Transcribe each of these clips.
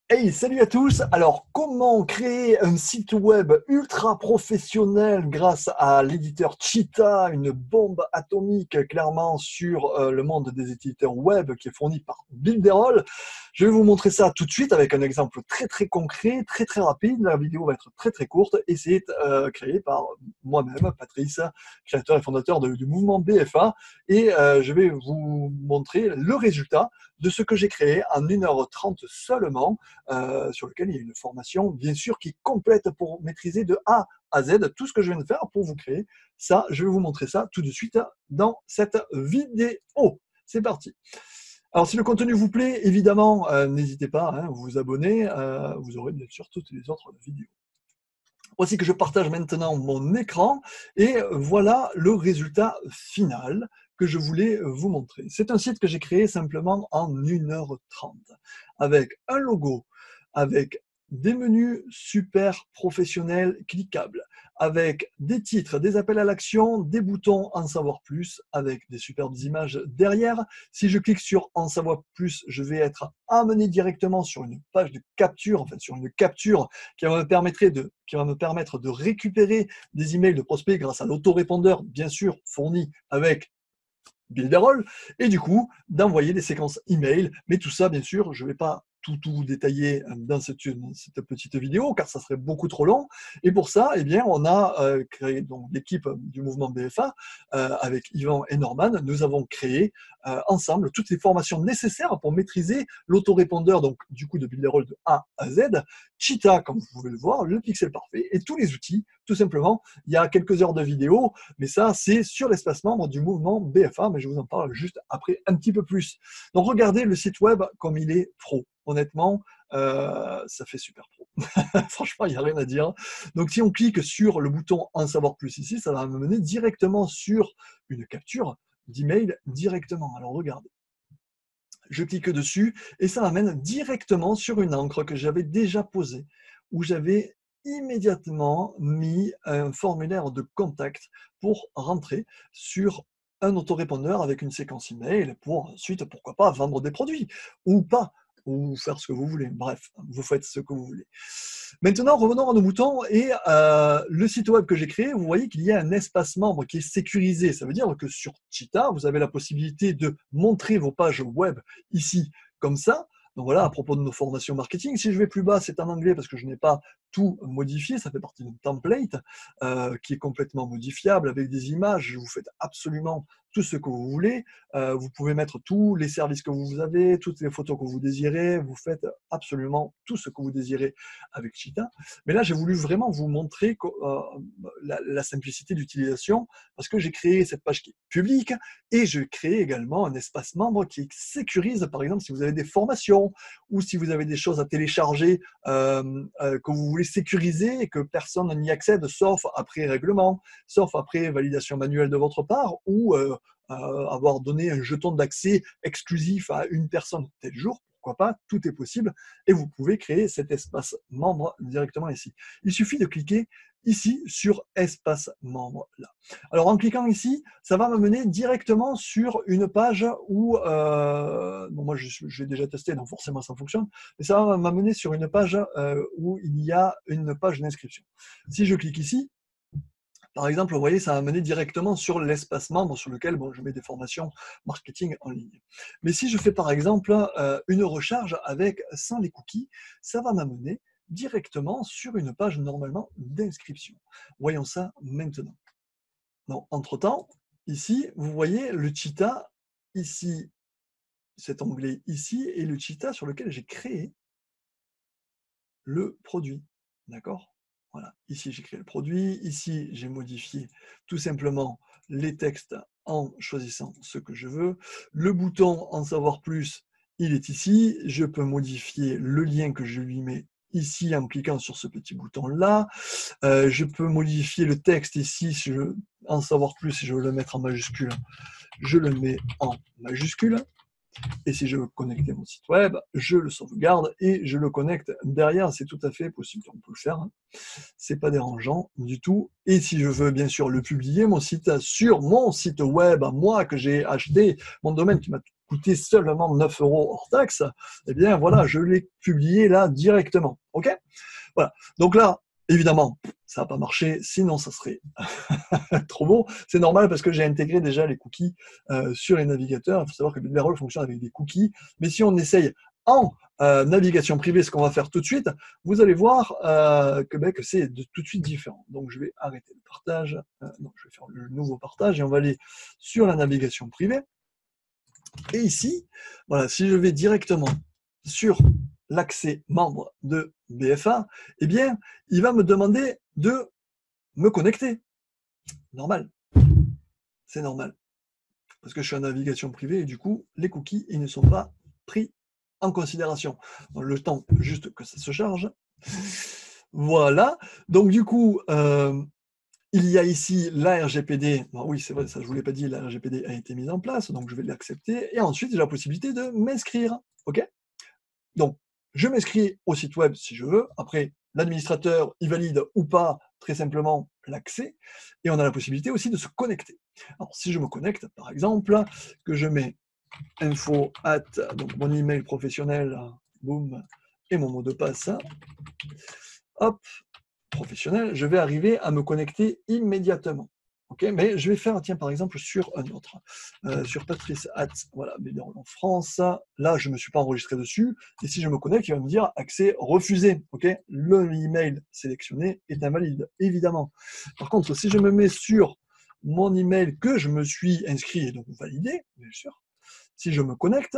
Hey, salut à tous! Alors, comment créer un site web ultra professionnel grâce à l'éditeur Cheetah, une bombe atomique clairement sur le monde des éditeurs web qui est fourni par Builderall. Je vais vous montrer ça tout de suite avec un exemple très concret, très rapide. La vidéo va être très courte et c'est créé par moi-même, Patrice, créateur et fondateur du mouvement BFA. Et je vais vous montrer le résultat de ce que j'ai créé en 1h30 seulement, sur lequel il y a une formation, bien sûr, qui est complète pour maîtriser de A à Z tout ce que je viens de faire pour vous créer. Ça, je vais vous montrer ça tout de suite dans cette vidéo. C'est parti. Alors, si le contenu vous plaît, évidemment, n'hésitez pas à vous abonner. Vous aurez bien sûr toutes les autres vidéos. Voici que je partage maintenant mon écran et voilà le résultat final que je voulais vous montrer. C'est un site que j'ai créé simplement en 1h30 avec un logo, avec des menus super professionnels cliquables, avec des titres, des appels à l'action, des boutons en savoir plus, avec des superbes images derrière. Si je clique sur en savoir plus, je vais être amené directement sur une page de capture, en fait sur une capture qui va me permettre de récupérer des emails de prospects grâce à l'autorépondeur, bien sûr, fourni avec Builderall, et du coup, d'envoyer des séquences email. Mais tout ça, bien sûr, je ne vais pas tout vous détailler dans cette petite vidéo, car ça serait beaucoup trop long. Et pour ça, eh bien, on a créé donc l'équipe du mouvement BFA, avec Yvan et Norman. Nous avons créé ensemble toutes les formations nécessaires pour maîtriser l'autorépondeur, donc du coup de Builderall de A à Z, Cheetah, comme vous pouvez le voir, le pixel parfait, et tous les outils, tout simplement. Il y a quelques heures de vidéo, mais ça, c'est sur l'espace membre du mouvement BFA, mais je vous en parle juste après un petit peu plus. Donc, regardez le site web comme il est pro. Honnêtement, ça fait super pro. Franchement, il n'y a rien à dire. Donc, si on clique sur le bouton en savoir plus ici, ça va me mener directement sur une capture d'email directement. Alors, regardez. Je clique dessus et ça m'amène directement sur une encre que j'avais déjà posée, où j'avais immédiatement mis un formulaire de contact pour rentrer sur un autorépondeur avec une séquence email pour ensuite, pourquoi pas, vendre des produits ou pas, ou faire ce que vous voulez. Bref, vous faites ce que vous voulez. Maintenant, revenons à nos moutons et le site web que j'ai créé, vous voyez qu'il y a un espace membre qui est sécurisé. Ça veut dire que sur Cheetah, vous avez la possibilité de montrer vos pages web ici, comme ça. Donc voilà, à propos de nos formations marketing, si je vais plus bas, c'est en anglais parce que je n'ai pas tout modifié, ça fait partie d'un template qui est complètement modifiable avec des images, vous faites absolument tout ce que vous voulez, vous pouvez mettre tous les services que vous avez, toutes les photos que vous désirez, vous faites absolument tout ce que vous désirez avec Cheetah. Mais là, j'ai voulu vraiment vous montrer la simplicité d'utilisation parce que j'ai créé cette page qui est publique et je crée également un espace membre qui sécurise, par exemple, si vous avez des formations ou si vous avez des choses à télécharger que vous voulez sécuriser et que personne n'y accède sauf après règlement, sauf après validation manuelle de votre part ou avoir donné un jeton d'accès exclusif à une personne tel jour. Pourquoi pas, tout est possible et vous pouvez créer cet espace membre directement ici. Il suffit de cliquer ici sur espace membre là. Alors en cliquant ici, ça va m'amener directement sur une page où, bon moi je l'ai déjà testé donc forcément ça fonctionne, mais ça va m'amener sur une page où il y a une page d'inscription. Si je clique ici, par exemple, vous voyez, ça va mener directement sur l'espace membre sur lequel bon, je mets des formations marketing en ligne. Mais si je fais par exemple une recharge avec sans les cookies, ça va m'amener directement sur une page normalement d'inscription. Voyons ça maintenant. Donc, entre-temps, ici, vous voyez le Cheetah, ici, cet onglet ici, et le Cheetah sur lequel j'ai créé le produit. D'accord? Voilà, ici j'ai créé le produit, ici j'ai modifié tout simplement les textes en choisissant ce que je veux. Le bouton en savoir plus, il est ici. Je peux modifier le lien que je lui mets ici en cliquant sur ce petit bouton-là. Je peux modifier le texte ici, si je veux en savoir plus, si je veux le mettre en majuscule, je le mets en majuscule. Et si je veux connecter mon site web, je le sauvegarde et je le connecte derrière. C'est tout à fait possible, on peut le faire. Hein. C'est pas dérangeant du tout. Et si je veux bien sûr le publier, mon site sur mon site web à moi que j'ai acheté, mon domaine qui m'a coûter seulement 9 € hors taxe, eh bien voilà, je l'ai publié là directement. OK? Voilà. Donc là, évidemment, ça n'a pas marché, sinon ça serait trop beau. C'est normal parce que j'ai intégré déjà les cookies sur les navigateurs. Il faut savoir que BuilderAll fonctionne avec des cookies. Mais si on essaye en navigation privée, ce qu'on va faire tout de suite, vous allez voir que c'est tout de suite différent. Donc je vais arrêter le partage. Non, je vais faire le nouveau partage et on va aller sur la navigation privée. Et ici, voilà, si je vais directement sur l'accès membre de BFA, eh bien, il va me demander de me connecter. Normal. C'est normal. Parce que je suis en navigation privée et du coup, les cookies, ils ne sont pas pris en considération. Donc, le temps juste que ça se charge. Voilà. Donc, du coup, il y a ici la RGPD. Bon, oui, c'est vrai, ça je ne vous l'ai pas dit, la RGPD a été mise en place, donc je vais l'accepter. Et ensuite, j'ai la possibilité de m'inscrire. OK? Donc, je m'inscris au site web si je veux. Après, l'administrateur, il valide ou pas très simplement l'accès. Et on a la possibilité aussi de se connecter. Alors, si je me connecte, par exemple, que je mets info at, donc mon email professionnel, boum, et mon mot de passe, hop, professionnel, je vais arriver à me connecter immédiatement. Ok, mais je vais faire, tiens, par exemple, sur un autre, sur Patrice Hat, voilà, BuilderAll en France. Là, je ne me suis pas enregistré dessus. Et si je me connecte, il va me dire accès refusé. Ok, le email sélectionné est invalide, évidemment. Par contre, si je me mets sur mon email que je me suis inscrit et donc validé, bien sûr, si je me connecte,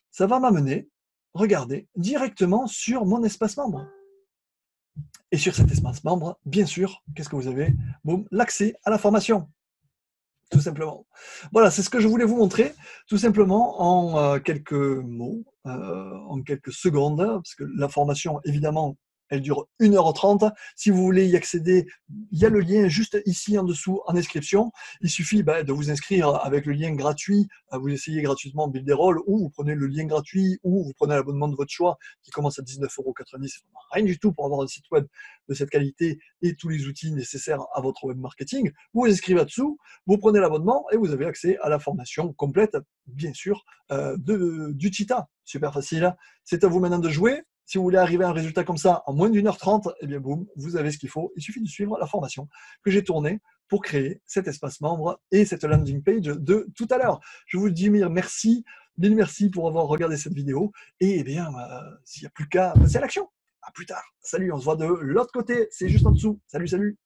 ça va m'amener, regardez, directement sur mon espace membre. Et sur cet espace membre, bien sûr, qu'est-ce que vous avez? Boum, l'accès à la formation, tout simplement. Voilà, c'est ce que je voulais vous montrer, tout simplement en quelques mots, en quelques secondes, parce que la formation, évidemment, elle dure 1h30. Si vous voulez y accéder, il y a le lien juste ici en dessous en description. Il suffit de vous inscrire avec le lien gratuit. Vous essayez gratuitement BuilderAll ou vous prenez le lien gratuit ou vous prenez l'abonnement de votre choix qui commence à 19,90 €. C'est rien du tout pour avoir un site web de cette qualité et tous les outils nécessaires à votre web marketing. Vous vous inscrivez là-dessous, vous prenez l'abonnement et vous avez accès à la formation complète, bien sûr, du Cheetah. Super facile. C'est à vous maintenant de jouer. Si vous voulez arriver à un résultat comme ça en moins d'1h30, eh bien boum, vous avez ce qu'il faut. Il suffit de suivre la formation que j'ai tournée pour créer cet espace membre et cette landing page de tout à l'heure. Je vous dis mille merci pour avoir regardé cette vidéo. Et eh bien, s'il n'y a plus qu'à passer à l'action. À plus tard. Salut, on se voit de l'autre côté. C'est juste en dessous. Salut, salut.